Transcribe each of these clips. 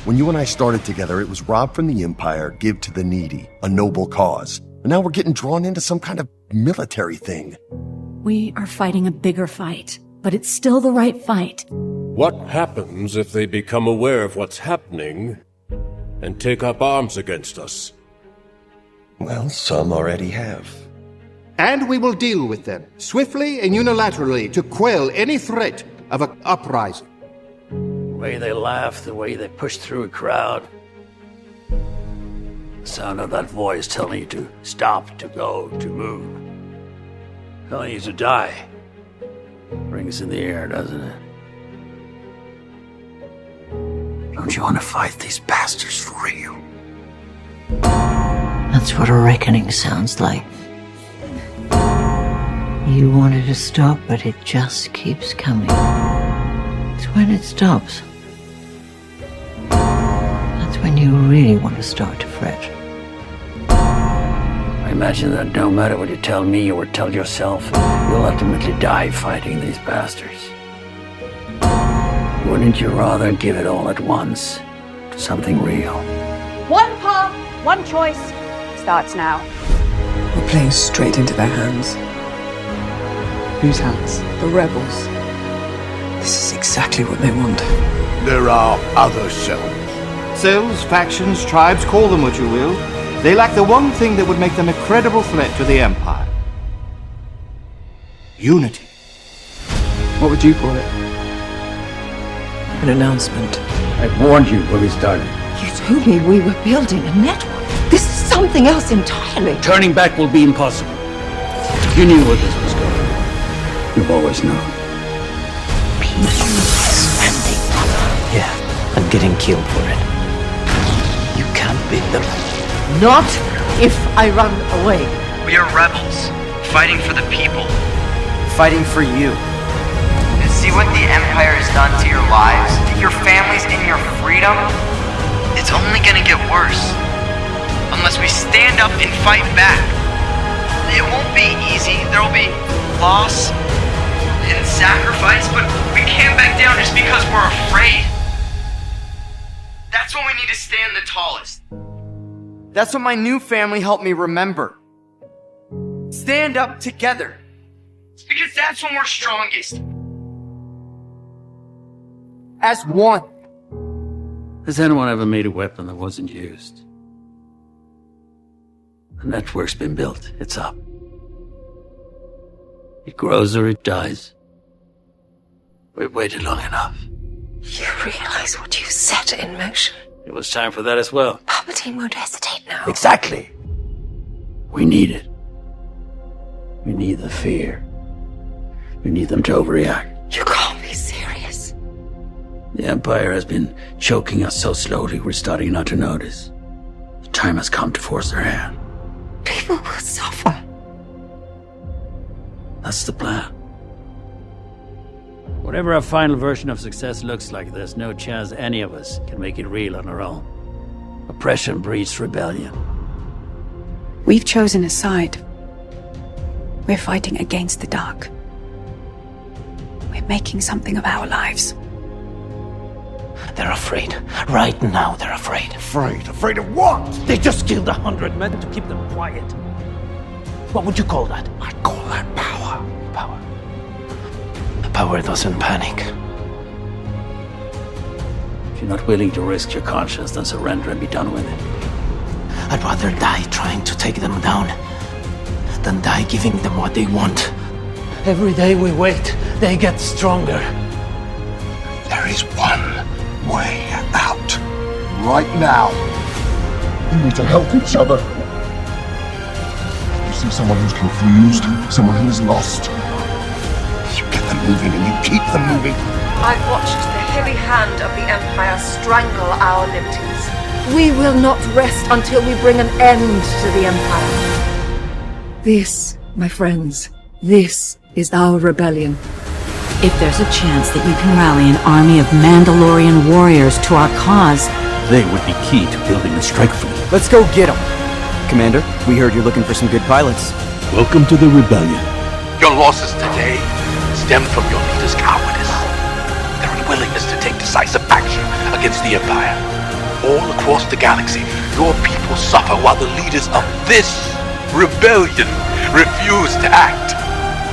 When you and I started together, it was rob from the Empire, give to the needy, a noble cause. And now we're getting drawn into some kind of military thing. We are fighting a bigger fight, but it's still the right fight. What happens if they become aware of what's happening and take up arms against us? Well, some already have. And we will deal with them, swiftly and unilaterally, to quell any threat of an uprising. The way they laugh, the way they push through a crowd. The sound of that voice telling you to stop, to go, to move. Telling you to die. Rings in the air, doesn't it? Don't you want to fight these bastards for real? That's what a reckoning sounds like. You wanted to stop, but it just keeps coming. It's when it stops. That's when you really want to start to fret. I imagine that no matter what you tell me or tell yourself, you'll ultimately die fighting these bastards. Wouldn't you rather give it all at once to something real? One path, one choice. Starts now. We're playing straight into their hands. Whose hands? The rebels. This is exactly what they want. There are other cells. Cells, factions, tribes, call them what you will. They lack the one thing that would make them a credible threat to the Empire. Unity. What would you call it? An announcement. I warned you when we started. You told me we were building a network. This is something else entirely. Turning back will be impossible. You knew where this was going. You've always known. Peace and yeah, and getting killed for it. You can't beat them. Not if I run away. We are rebels, fighting for the people. Fighting for you. See what the Empire has done to your lives, your families, and your freedom? It's only gonna get worse. Unless we stand up and fight back. It won't be easy. There'll be loss and sacrifice, but we can't back down just because we're afraid. That's when we need to stand the tallest. That's what my new family helped me remember. Stand up together. Because that's when we're strongest. As one. Has anyone ever made a weapon that wasn't used? The network's been built. It's up. It grows or it dies. We've waited long enough. You realize what you set in motion? It was time for that as well. Palpatine won't hesitate now. Exactly. We need it. We need the fear. We need them to overreact. You can't be serious. The Empire has been choking us so slowly we're starting not to notice. The time has come to force their hand. People will suffer. That's the plan. Whatever our final version of success looks like, there's no chance any of us can make it real on our own. Oppression breeds rebellion. We've chosen a side. We're fighting against the dark. We're making something of our lives. They're afraid. Right now, they're afraid. Afraid? Afraid of what? They just killed 100 men to keep them quiet. What would you call that? I'd call that power. Power. Power doesn't panic. If you're not willing to risk your conscience, then surrender and be done with it. I'd rather die trying to take them down than die giving them what they want. Every day we wait, they get stronger. There is one way out. Right now. We need to help each other. You see someone who's confused, someone who's lost. You get them moving and you keep them moving. I've watched the heavy hand of the Empire strangle our liberties. We will not rest until we bring an end to the Empire. This, my friends, this is our rebellion. If there's a chance that you can rally an army of Mandalorian warriors to our cause, they would be key to building a strike fleet. Let's go get them. Commander, we heard you're looking for some good pilots. Welcome to the rebellion. Your losses today stem from your leaders' cowardice, their unwillingness to take decisive action against the Empire. all across the galaxy, your people suffer while the leaders of this rebellion refuse to act.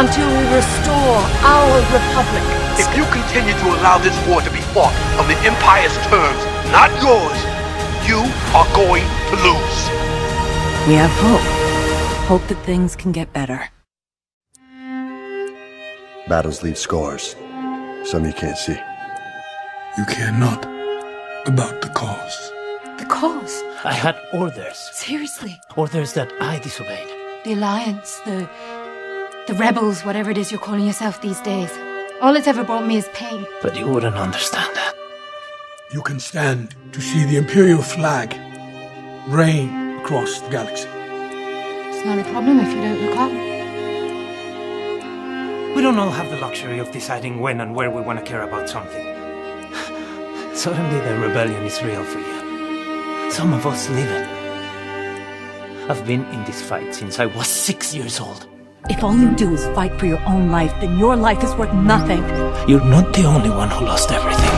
Until we restore our republic. If you continue to allow this war to be fought on the Empire's terms, not yours, you are going to lose. We have hope. Hope that things can get better. Battles leave scars. Some you can't see. You care not about the cause. The cause? I had orders. Seriously? Orders that I disobeyed. The Alliance, the rebels, whatever it is you're calling yourself these days. All it's ever brought me is pain. But you wouldn't understand that. You can stand to see the Imperial flag reign across the galaxy. It's not a problem if you don't look up. We don't all have the luxury of deciding when and where we want to care about something. Suddenly the rebellion is real for you. Some of us live it. I've been in this fight since I was 6 years old. If all you do is fight for your own life, then your life is worth nothing. You're not the only one who lost everything.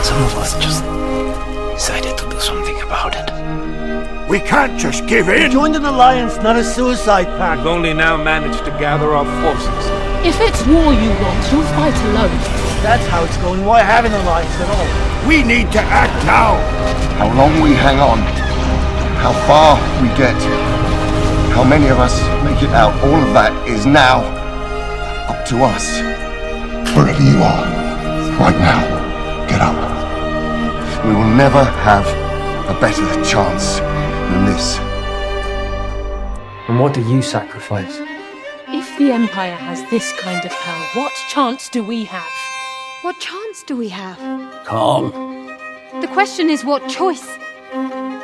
Some of us just decided to do something about it. We can't just give in! We joined an alliance, not a suicide pact. We've only now managed to gather our forces. If it's war you want, you'll fight alone. That's how it's going. Why have an alliance at all? We need to act now! How long we hang on, how far we get, how many of us make it out, all of that is now up to us. Wherever you are, right now, get up. We will never have a better chance than this. And what do you sacrifice? If the Empire has this kind of power, what chance do we have? What chance do we have? Calm. The question is what choice?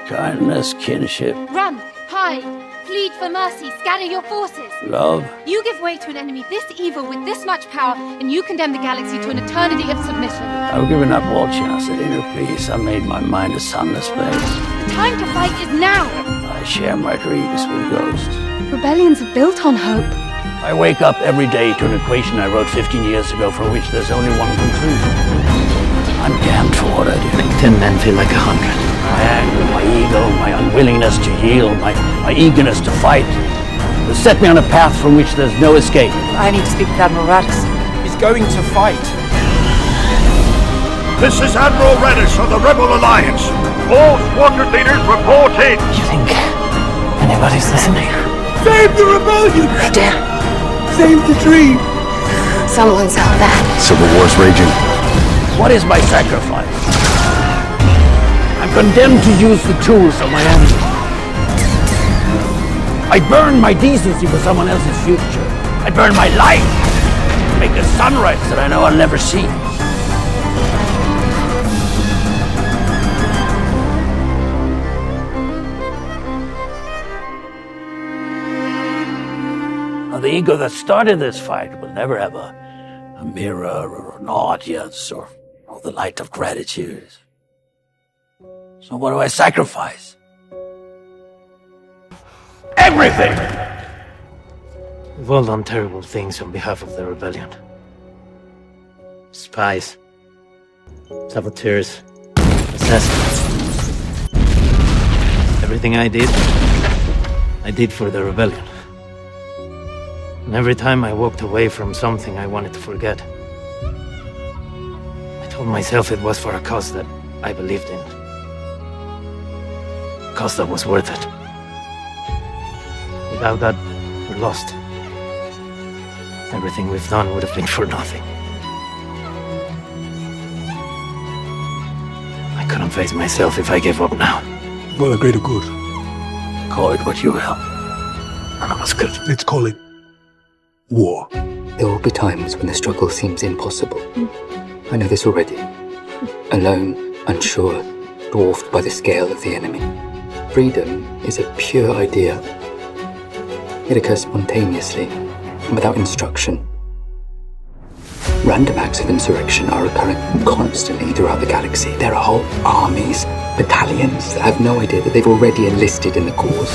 Kindness, kinship, Run, hide, plead for mercy, scatter your forces. love. You give way to an enemy this evil with this much power, and you condemn the galaxy to an eternity of submission. I've given up all chance at inner peace. I made my mind a sunless place. The time to fight is now! I share my dreams with ghosts. Rebellions are built on hope. I wake up every day to an equation I wrote 15 years ago for which there's only one conclusion. I'm damned for what I do. Make 10 men feel like 100. My anger, my ego, my unwillingness to yield, my eagerness to fight has set me on a path from which there's no escape. I need to speak with Admiral Radis. He's going to fight. This is Admiral Radis of the Rebel Alliance. All squadron leaders report in. You think anybody's listening? Save the rebellion! They did. Save the dream! Someone's held that. Civil War's raging. What is my sacrifice? I'm condemned to use the tools of my enemy. I burn my decency for someone else's future. I burn my life to make a sunrise that I know I'll never see. Now, the ego that started this fight will never have a mirror or an audience or the light of gratitude. So what do I sacrifice? Everything! We've all done terrible things on behalf of the rebellion. Spies, saboteurs, assassins. Everything I did for the rebellion. And every time I walked away from something I wanted to forget, I told myself it was for a cause that I believed in. A cause that was worth it. Without that, we're lost. Everything we've done would have been for nothing. I couldn't face myself if I gave up now. For the greater good. Call it what you will. None of us could. Let's call it war. There will be times when the struggle seems impossible. I know this already. Alone, unsure, dwarfed by the scale of the enemy. Freedom is a pure idea. It occurs spontaneously, without instruction. Random acts of insurrection are occurring constantly throughout the galaxy. There are whole armies, battalions that have no idea that they've already enlisted in the cause.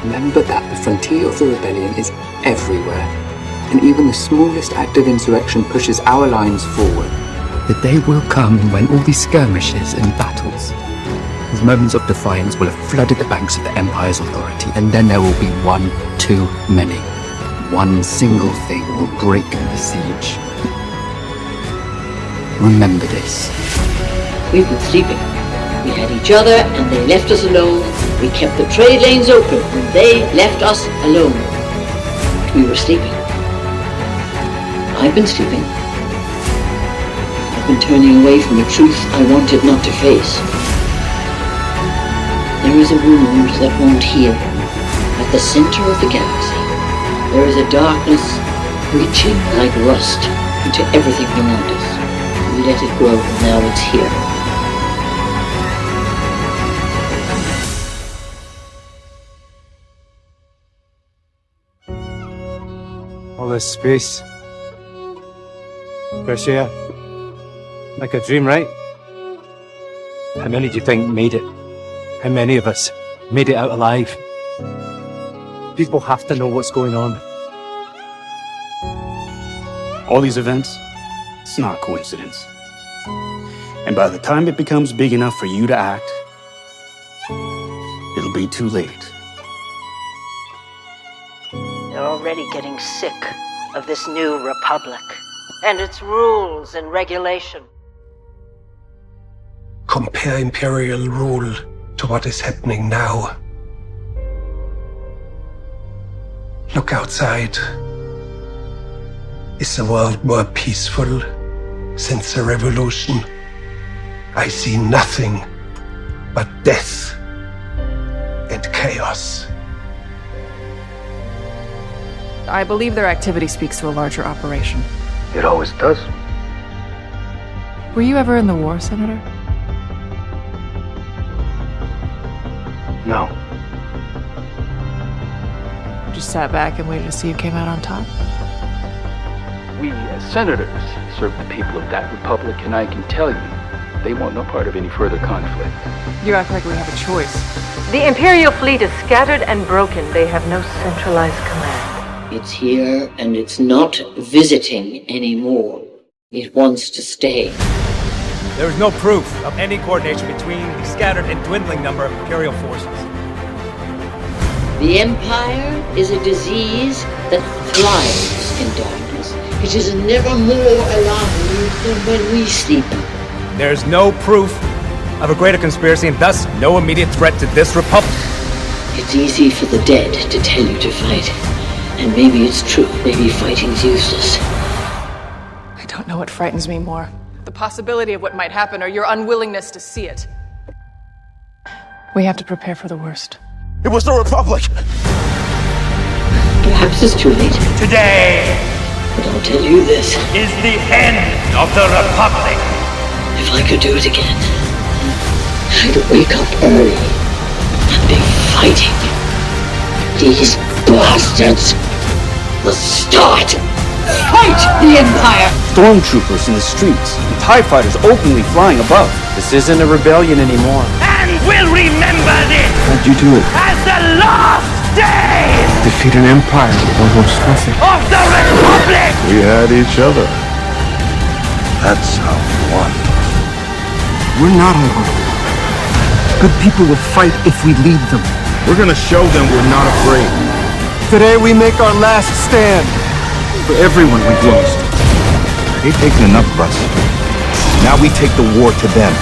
Remember that the frontier of the rebellion is everywhere, and even the smallest act of insurrection pushes our lines forward. The day will come when all these skirmishes and battles, these moments of defiance will have flooded the banks of the Empire's authority, and then there will be one too many. One single thing will break the siege. Remember this. We've been sleeping. We had each other and they left us alone. We kept the trade lanes open and they left us alone. We were sleeping. I've been sleeping. I've been turning away from a truth I wanted not to face. There is a wound that won't heal. At the center of the galaxy, there is a darkness reaching like rust into everything around us. We let it grow and now it's here. All this space. Fresh air. Like a dream, right? How many do you think made it? How many of us made it out alive? People have to know what's going on. All these events, it's not a coincidence. And by the time it becomes big enough for you to act, it'll be too late. They're already getting sick of this new republic and its rules and regulation. Compare Imperial rule to what is happening now. Look outside. Is the world more peaceful since the revolution? I see nothing but death and chaos. I believe their activity speaks to a larger operation. It always does. Were you ever in the war, Senator? No. Just sat back and waited to see who came out on top? We, as senators, serve the people of that republic, and I can tell you, they want no part of any further conflict. You act like we have a choice. The Imperial fleet is scattered and broken. They have no centralized command. It's here and it's not visiting anymore. It wants to stay. There is no proof of any coordination between the scattered and dwindling number of Imperial forces. The Empire is a disease that thrives in darkness. It is never more alive than when we sleep. There is no proof of a greater conspiracy and thus no immediate threat to this republic. It's easy for the dead to tell you to fight. And maybe it's true. Maybe fighting's useless. I don't know what frightens me more. The possibility of what might happen or your unwillingness to see it. We have to prepare for the worst. It was the Republic! Perhaps it's too late. Today But I'll tell you this. is the end of the Republic. If I could do it again, I'd wake up early and be fighting these bastards. The start! Fight the Empire! Stormtroopers in the streets, and TIE fighters openly flying above. This isn't a rebellion anymore. And we'll remember this How'd you do it? as the last day Defeat an empire with almost nothing. of the Republic! We had each other. That's how we won. We're not alone. Good people will fight if we lead them. We're gonna show them we're not afraid. Today we make our last stand. For everyone we've lost. They've taken enough of us. Now we take the war to them.